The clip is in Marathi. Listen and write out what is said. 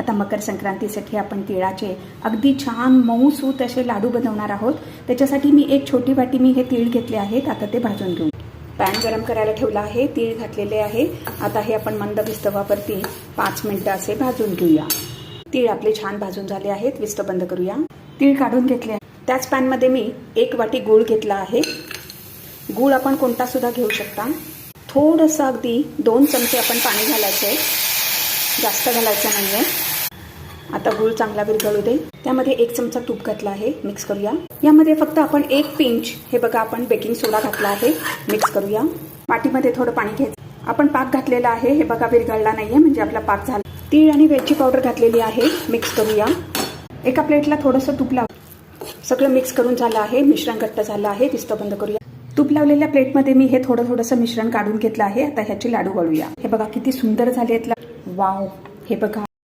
आता मकर संक्रांतीसाठी आपण तिळाचे अगदी छान मऊसूत असे लाडू बनवणार आहोत। त्याच्यासाठी मी एक छोटी वाटी हे तीळ घेतले आहेत। आता ते भाजून घेऊ। पॅन गरम करायला ठेवला आहे, तीळ घातलेले आहे। आता हे आपण मंद विस्तवावरती 5 मिनिटं असे भाजून घेऊया। तीळ आपले छान भाजून झाले आहेत, विस्त बंद करूया। तीळ काढून घेतले आहे। त्याच पॅनमध्ये मी 1 वाटी गूळ घेतला आहे। गूळ आपण कोणता सुद्धा घेऊ शकता। थोडंसं अगदी 2 चमचे आपण पाणी घालायचं आहे, जास्त घालायचं नाहीये। आता गूळ चांगला विरघळू दे। त्यामध्ये 1 चमचा तूप घातला आहे, मिक्स करूया। यामध्ये फक्त आपण 1 पिंच हे बघा आपण बेकिंग सोडा घातला आहे, मिक्स करूया। वाटीमध्ये थोडं पाणी घ्यायचं। आपण पाक घातलेला आहे, हे बघा विरघळला नाहीये म्हणजे आपला पाक झाला। तीळ आणि वेलची पावडर घातलेली आहे, मिक्स करूया। एका प्लेटला थोडंसं तूप लाव। सगळं मिक्स करून झालं आहे, मिश्रण घट्ट झालं आहे, विस्त बंद करूया। तूप लावलेल्या प्लेटमध्ये मी हे थोडंसं मिश्रण काढून घेतलं आहे। आता ह्याचे लाडू वळूया। हे बघा किती सुंदर झालेत। वाव, हे बघा